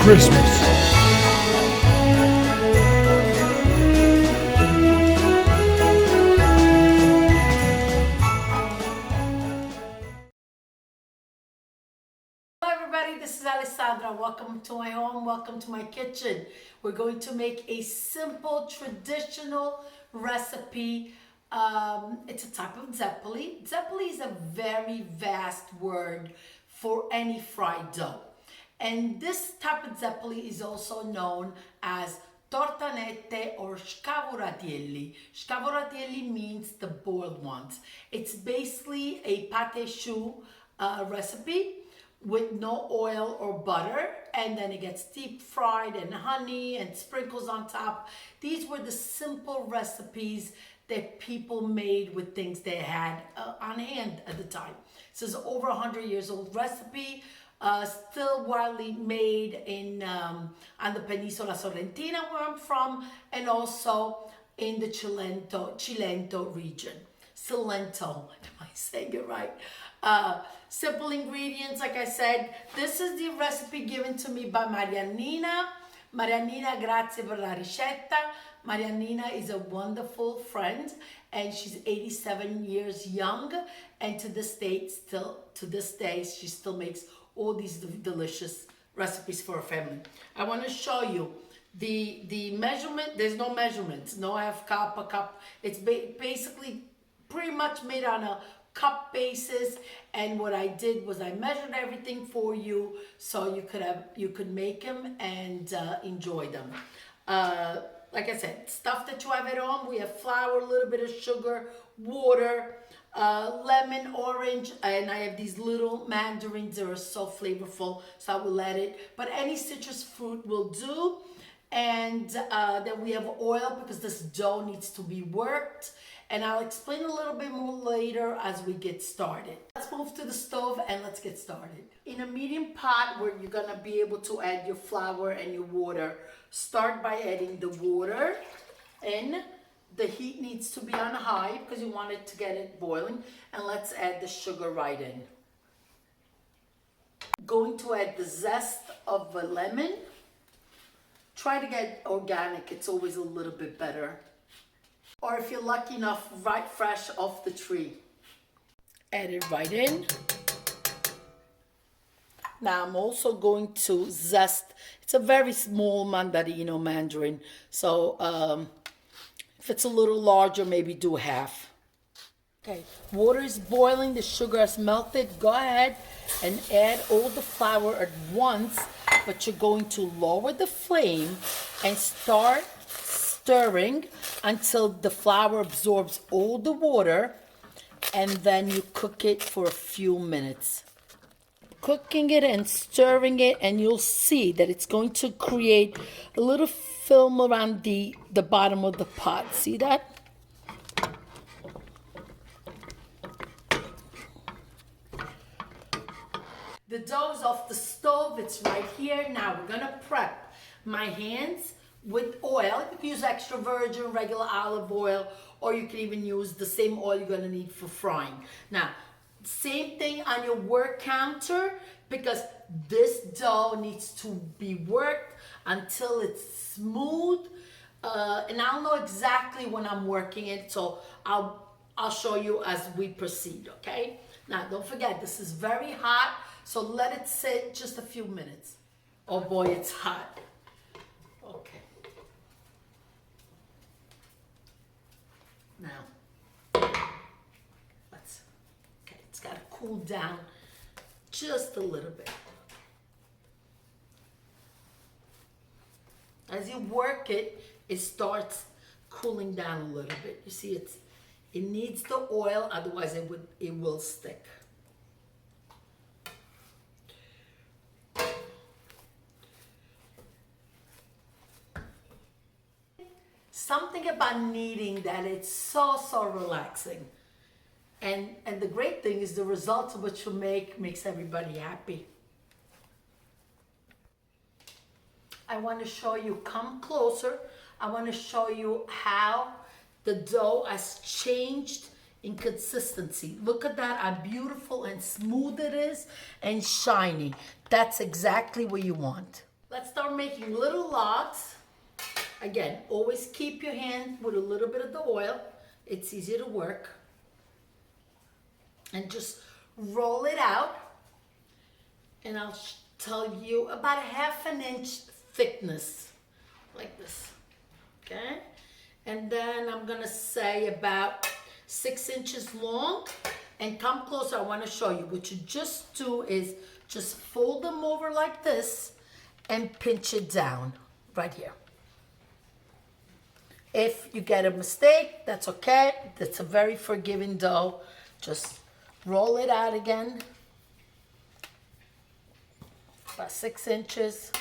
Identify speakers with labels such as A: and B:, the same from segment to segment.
A: Christmas.
B: Hello everybody, this is Alessandra. Welcome to my home, welcome to my kitchen. We're going to make a simple traditional recipe. It's a type of zeppole. Zeppole is a very vast word for any fried dough. And this type of zeppole is also known as tortanette or scauratielli. Scauratielli means the boiled ones. It's basically a pâté choux recipe with no oil or butter, and then it gets deep fried and honey and sprinkles on top. These were the simple recipes that people made with things they had on hand at the time. This is over 100 years old recipe, still widely made in on the Peninsula Sorrentina where I'm from, and also in the Cilento region. Cilento, am I saying it right? Simple ingredients, like I said. This is the recipe given to me by Marianina. Marianina, grazie per la ricetta. Marianina is a wonderful friend, and she's 87 years young, and to this day, she still makes all these delicious recipes for her family. I want to show you the measurement. There's no measurements, no half cup, a cup. It's basically pretty much made on a cup basis, and what I did was I measured everything for you so you could make them and enjoy them. Like I said, stuff that you have at home. We have flour, a little bit of sugar, water, lemon, orange, and I have these little mandarins that are so flavorful, so I will add it. But any citrus fruit will do. And then we have oil because this dough needs to be worked. And I'll explain a little bit more later as we get started. Let's move to the stove and let's get started. In a medium pot where you're gonna be able to add your flour and your water, start by adding the water in. The heat needs to be on high because you want it to get it boiling. And let's add the sugar right in. Going to add the zest of a lemon. Try to get organic, it's always a little bit better. Or if you're lucky enough, right fresh off the tree. Add it right in. Now I'm also going to zest. It's a very small mandarin. So if it's a little larger, maybe do half. Okay, water is boiling, the sugar has melted. Go ahead and add all the flour at once, but you're going to lower the flame and start stirring until the flour absorbs all the water, and then you cook it for a few minutes. Cooking it and stirring it, and you'll see that it's going to create a little film around the bottom of the pot. See that? The dough's off the stove, it's right here. Now we're gonna prep my hands with oil. You can use extra virgin, regular olive oil, or you can even use the same oil you're gonna need for frying. Now, same thing on your work counter, because this dough needs to be worked until it's smooth. And I'll know exactly when I'm working it, so I'll show you as we proceed, okay? Now, don't forget, this is very hot, so let it sit just a few minutes. Oh boy, it's hot. Okay. Now, it's got to cool down just a little bit. As you work it, it starts cooling down a little bit. You see, it needs the oil, otherwise it will stick. Something about kneading that it's so relaxing. And the great thing is the results of what you make makes everybody happy. I want to show you, come closer. I want to show you how the dough has changed in consistency. Look at that, how beautiful and smooth it is and shiny. That's exactly what you want. Let's start making little logs. Again, always keep your hand with a little bit of the oil. It's easier to work. And just roll it out. And I'll tell you about a 1/2 inch thickness, like this, okay? And then I'm gonna say about 6 inches long. And come closer, I wanna show you. What you just do is just fold them over like this and pinch it down right here. If you get a mistake, that's okay. It's a very forgiving dough. Just roll it out again. About 6 inches.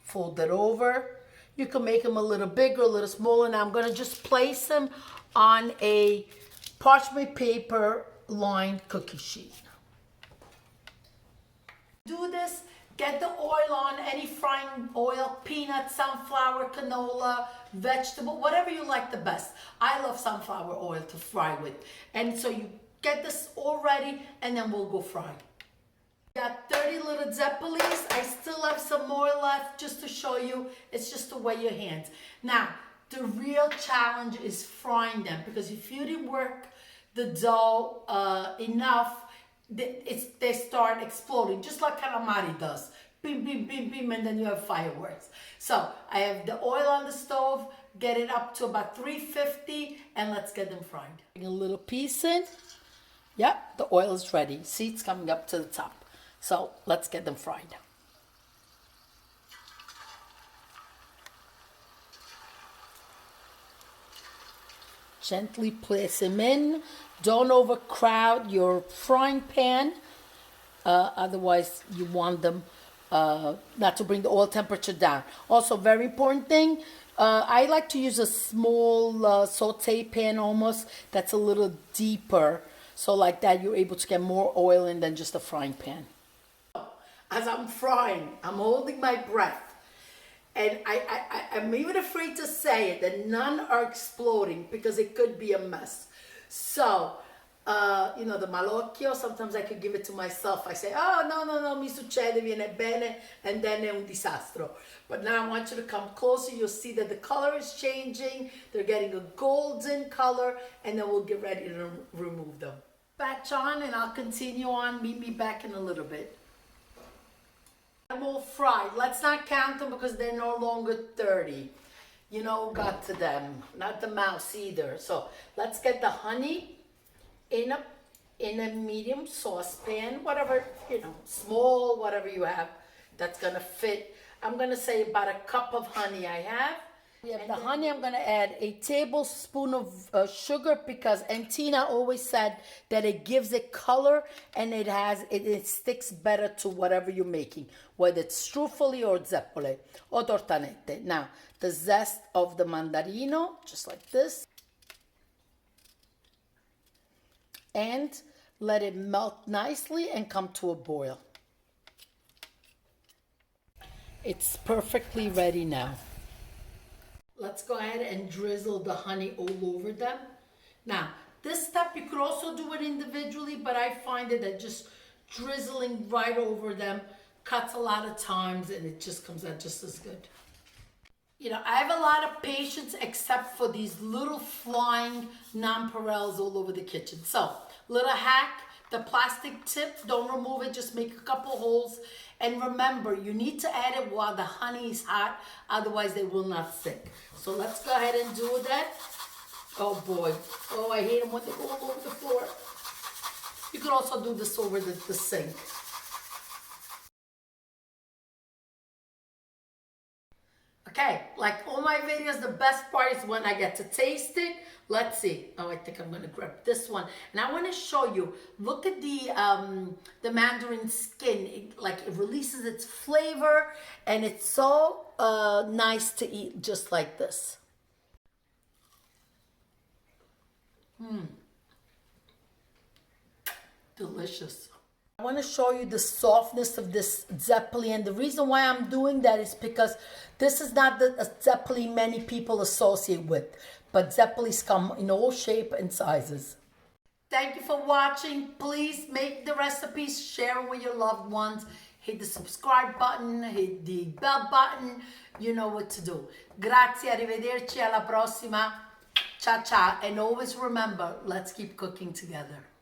B: Fold it over. You can make them a little bigger, a little smaller. Now I'm gonna just place them on a parchment paper lined cookie sheet. Do this, get the oil on, any frying oil, peanut, sunflower, canola, vegetable, whatever you like the best. I love sunflower oil to fry with. And so you get this all ready and then we'll go fry. Got 30 little Zeppolis. I still have some more left just to show you. It's just to weigh your hands. Now, the real challenge is frying them, because if you didn't work the dough enough, they start exploding, just like calamari does. Bim, bim, bim, bim, and then you have fireworks. So I have the oil on the stove, get it up to about 350, and let's get them fried. Bring a little piece in. Yep, the oil is ready. See, it's coming up to the top. So let's get them fried. Gently place them in. Don't overcrowd your frying pan. Otherwise, you want them not to bring the oil temperature down. Also, very important thing, I like to use a small saute pan almost that's a little deeper. So like that, you're able to get more oil in than just a frying pan. As I'm frying, I'm holding my breath. And I'm even afraid to say it, that none are exploding because it could be a mess. So, you know, the malocchio, sometimes I could give it to myself. I say, oh, no, mi succede, viene bene, and then è un disastro. But now I want you to come closer. You'll see that the color is changing. They're getting a golden color, and then we'll get ready to remove them. Batch on, and I'll continue on. Meet me back in a little bit. I'm all fried. Let's not count them because they're no longer 30. You know, got to them. Not the mouse either. So let's get the honey in a medium saucepan, whatever, you know, small, whatever you have that's gonna fit. I'm gonna say about a cup of honey I have. Yeah, the honey, I'm gonna add a tablespoon of sugar, because Tina always said that it gives it color and it sticks better to whatever you're making, whether it's truffoli or zeppole or tortanette. Now, the zest of the mandarino, just like this. And let it melt nicely and come to a boil. It's perfectly ready now. Let's go ahead and drizzle the honey all over them. Now, this step, you could also do it individually, but I find that just drizzling right over them cuts a lot of times, and it just comes out just as good. You know, I have a lot of patience except for these little flying nonpareils all over the kitchen. So, little hack, the plastic tip, don't remove it, just make a couple holes. And remember, you need to add it while the honey is hot, otherwise they will not stick. So let's go ahead and do that. Oh boy, oh, I hate them when they go all over the floor. You could also do this over the sink. Okay, like all my videos, the best part is when I get to taste it. Let's see. Oh, I think I'm gonna grab this one, and I want to show you. Look at the mandarin skin. It releases its flavor, and it's so nice to eat, just like this. Delicious. I want to show you the softness of this zeppole, and the reason why I'm doing that is because this is not the zeppole many people associate with, but zeppoles come in all shapes and sizes. Thank you for watching. Please make the recipes, share them with your loved ones. hit the subscribe button, hit the bell button. You know what to do. Grazie, arrivederci, alla prossima. Ciao ciao. And always remember, let's keep cooking together.